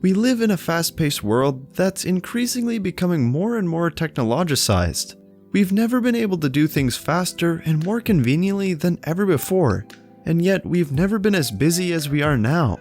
We live in a fast-paced world that's increasingly becoming more and more technologicized. We've never been able to do things faster and more conveniently than ever before, and yet we've never been as busy as we are now.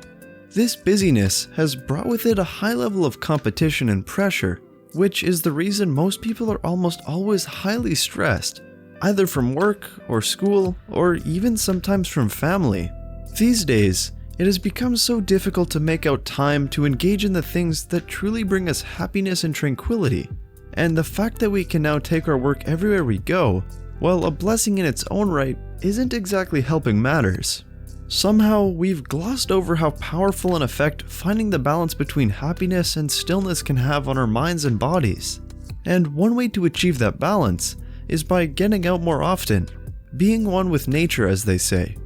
This busyness has brought with it a high level of competition and pressure, which is the reason most people are almost always highly stressed, either from work or school or even sometimes from family. These days, it has become so difficult to make out time to engage in the things that truly bring us happiness and tranquility. And the fact that we can now take our work everywhere we go, while a blessing in its own right, isn't exactly helping matters. Somehow, we've glossed over how powerful an effect finding the balance between happiness and stillness can have on our minds and bodies. And one way to achieve that balance is by getting out more often, being one with nature, as they say.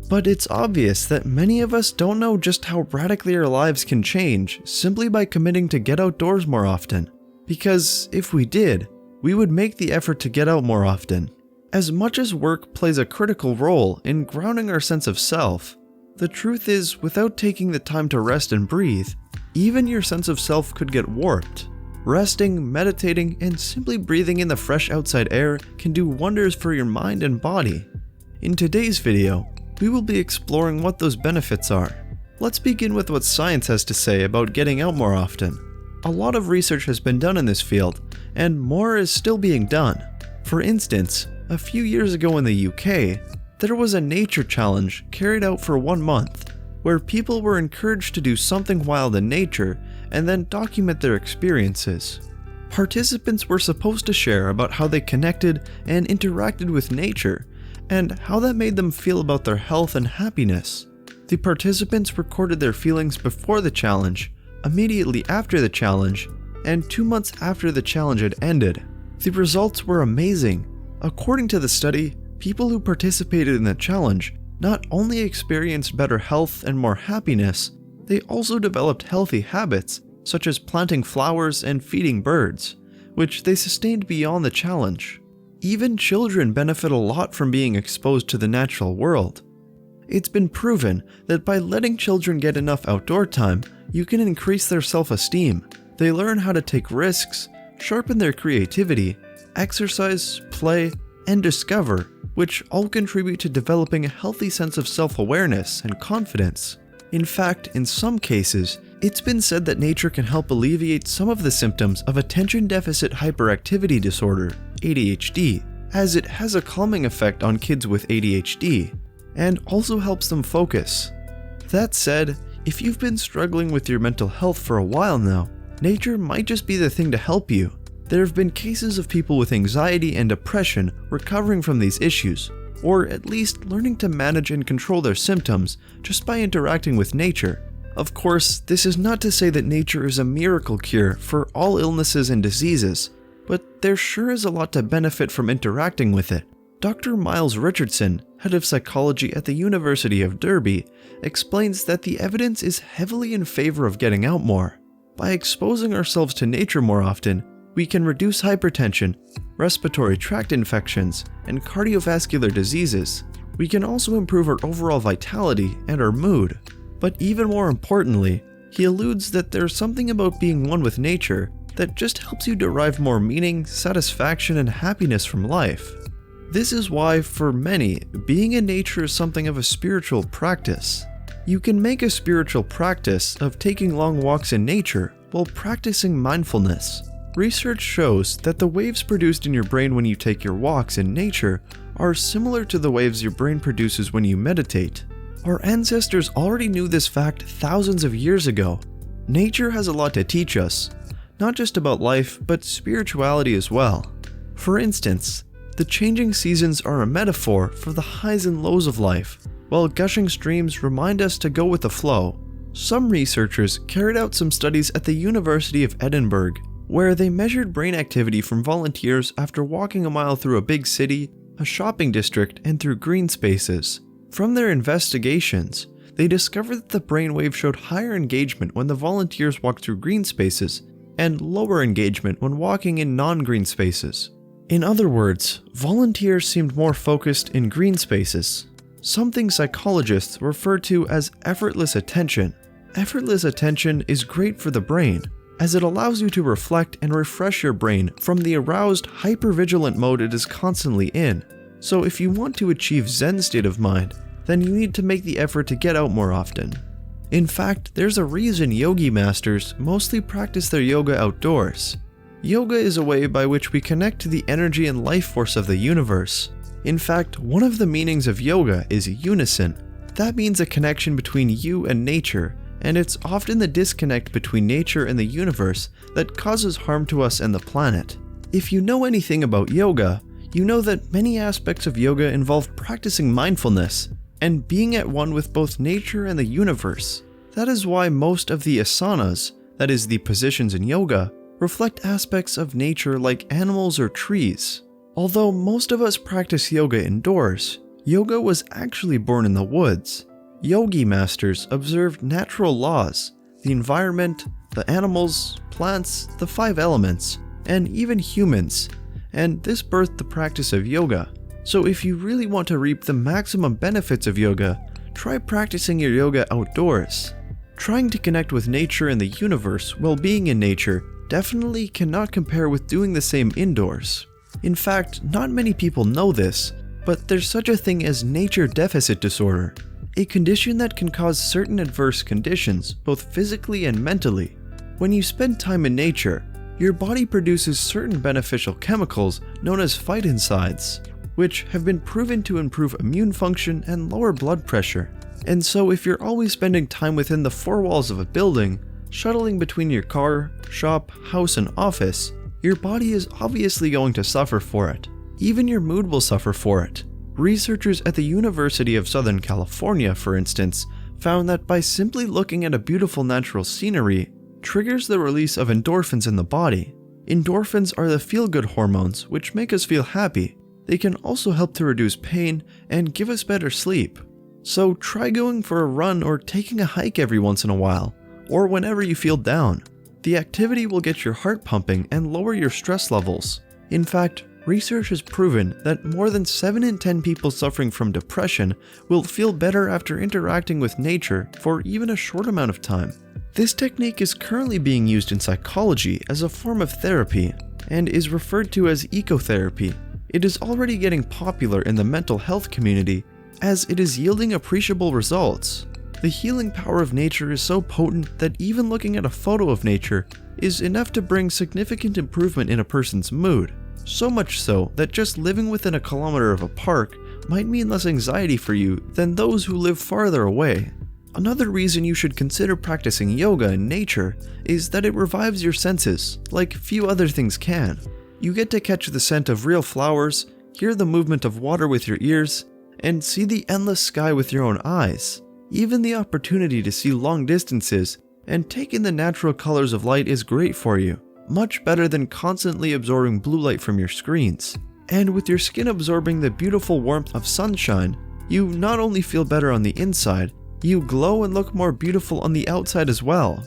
But it's obvious that many of us don't know just how radically our lives can change simply by committing to get outdoors more often. Because if we did, we would make the effort to get out more often. As much as work plays a critical role in grounding our sense of self, the truth is, without taking the time to rest and breathe, even your sense of self could get warped. Resting, meditating, and simply breathing in the fresh outside air can do wonders for your mind and body. In today's video, we will be exploring what those benefits are. Let's begin with what science has to say about getting out more often. A lot of research has been done in this field, and more is still being done. For instance, a few years ago in the UK, there was a nature challenge carried out for 1 month, where people were encouraged to do something wild in nature and then document their experiences. Participants were supposed to share about how they connected and interacted with nature, and how that made them feel about their health and happiness. The participants recorded their feelings before the challenge, immediately after the challenge, and 2 months after the challenge had ended. The results were amazing. According to the study, people who participated in the challenge not only experienced better health and more happiness, they also developed healthy habits, such as planting flowers and feeding birds, which they sustained beyond the challenge. Even children benefit a lot from being exposed to the natural world. It's been proven that by letting children get enough outdoor time, you can increase their self-esteem. They learn how to take risks, sharpen their creativity, exercise, play, and discover, which all contribute to developing a healthy sense of self-awareness and confidence. In fact, in some cases, it's been said that nature can help alleviate some of the symptoms of attention deficit hyperactivity disorder, ADHD, as it has a calming effect on kids with ADHD, and also helps them focus. That said, if you've been struggling with your mental health for a while now, nature might just be the thing to help you. There have been cases of people with anxiety and depression recovering from these issues, or at least learning to manage and control their symptoms just by interacting with nature. Of course, this is not to say that nature is a miracle cure for all illnesses and diseases, but there sure is a lot to benefit from interacting with it. Dr. Miles Richardson, head of psychology at the University of Derby, explains that the evidence is heavily in favor of getting out more. By exposing ourselves to nature more often, we can reduce hypertension, respiratory tract infections, and cardiovascular diseases. We can also improve our overall vitality and our mood. But even more importantly, he alludes that there's something about being one with nature that just helps you derive more meaning, satisfaction, and happiness from life. This is why, for many, being in nature is something of a spiritual practice. You can make a spiritual practice of taking long walks in nature while practicing mindfulness. Research shows that the waves produced in your brain when you take your walks in nature are similar to the waves your brain produces when you meditate. Our ancestors already knew this fact thousands of years ago. Nature has a lot to teach us, not just about life, but spirituality as well. For instance, the changing seasons are a metaphor for the highs and lows of life, while gushing streams remind us to go with the flow. Some researchers carried out some studies at the University of Edinburgh, where they measured brain activity from volunteers after walking a mile through a big city, a shopping district, and through green spaces. From their investigations, they discovered that the brainwave showed higher engagement when the volunteers walked through green spaces, and lower engagement when walking in non-green spaces. In other words, volunteers seemed more focused in green spaces, something psychologists refer to as effortless attention. Effortless attention is great for the brain, as it allows you to reflect and refresh your brain from the aroused, hypervigilant mode it is constantly in. So if you want to achieve Zen state of mind, then you need to make the effort to get out more often. In fact, there's a reason yogi masters mostly practice their yoga outdoors. Yoga is a way by which we connect to the energy and life force of the universe. In fact, one of the meanings of yoga is unison. That means a connection between you and nature, and it's often the disconnect between nature and the universe that causes harm to us and the planet. If you know anything about yoga, you know that many aspects of yoga involve practicing mindfulness and being at one with both nature and the universe. That is why most of the asanas, that is the positions in yoga, reflect aspects of nature like animals or trees. Although most of us practice yoga indoors, yoga was actually born in the woods. Yogi masters observed natural laws, the environment, the animals, plants, the 5 elements, and even humans, and this birthed the practice of yoga. So if you really want to reap the maximum benefits of yoga, try practicing your yoga outdoors. Trying to connect with nature and the universe while being in nature definitely cannot compare with doing the same indoors. In fact, not many people know this, but there's such a thing as nature deficit disorder, a condition that can cause certain adverse conditions, both physically and mentally. When you spend time in nature, your body produces certain beneficial chemicals known as phytoncides, which have been proven to improve immune function and lower blood pressure. And so if you're always spending time within the 4 walls of a building, shuttling between your car, shop, house, and office, your body is obviously going to suffer for it. Even your mood will suffer for it. Researchers at the University of Southern California, for instance, found that by simply looking at a beautiful natural scenery triggers the release of endorphins in the body. Endorphins are the feel-good hormones which make us feel happy. They can also help to reduce pain and give us better sleep. So try going for a run or taking a hike every once in a while, or whenever you feel down. The activity will get your heart pumping and lower your stress levels. In fact, research has proven that more than 7 in 10 people suffering from depression will feel better after interacting with nature for even a short amount of time. This technique is currently being used in psychology as a form of therapy and is referred to as ecotherapy. It is already getting popular in the mental health community as it is yielding appreciable results. The healing power of nature is so potent that even looking at a photo of nature is enough to bring significant improvement in a person's mood. So much so that just living within a kilometer of a park might mean less anxiety for you than those who live farther away. Another reason you should consider practicing yoga in nature is that it revives your senses like few other things can. You get to catch the scent of real flowers, hear the movement of water with your ears, and see the endless sky with your own eyes. Even the opportunity to see long distances and take in the natural colors of light is great for you, much better than constantly absorbing blue light from your screens. And with your skin absorbing the beautiful warmth of sunshine, you not only feel better on the inside, you glow and look more beautiful on the outside as well.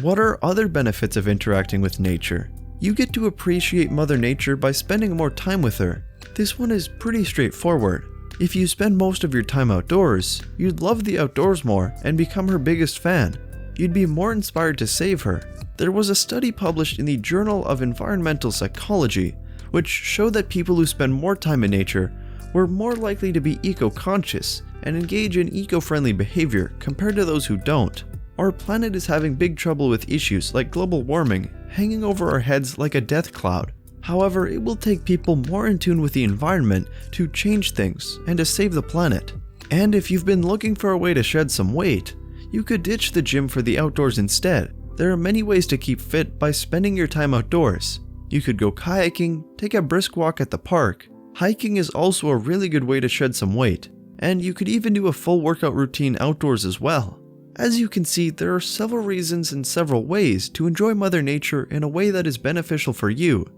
What are other benefits of interacting with nature? You get to appreciate Mother Nature by spending more time with her. This one is pretty straightforward. If you spend most of your time outdoors, you'd love the outdoors more and become her biggest fan. You'd be more inspired to save her. There was a study published in the Journal of Environmental Psychology, which showed that people who spend more time in nature were more likely to be eco-conscious and engage in eco-friendly behavior compared to those who don't. Our planet is having big trouble with issues like global warming hanging over our heads like a death cloud. However, it will take people more in tune with the environment to change things and to save the planet. And if you've been looking for a way to shed some weight, you could ditch the gym for the outdoors instead. There are many ways to keep fit by spending your time outdoors. You could go kayaking, take a brisk walk at the park. Hiking is also a really good way to shed some weight, and you could even do a full workout routine outdoors as well. As you can see, there are several reasons and several ways to enjoy Mother Nature in a way that is beneficial for you.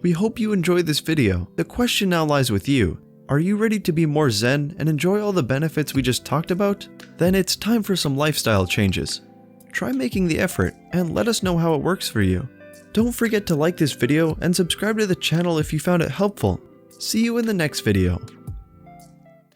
We hope you enjoyed this video. The question now lies with you. Are you ready to be more zen and enjoy all the benefits we just talked about? Then it's time for some lifestyle changes. Try making the effort and let us know how it works for you. Don't forget to like this video and subscribe to the channel if you found it helpful. See you in the next video.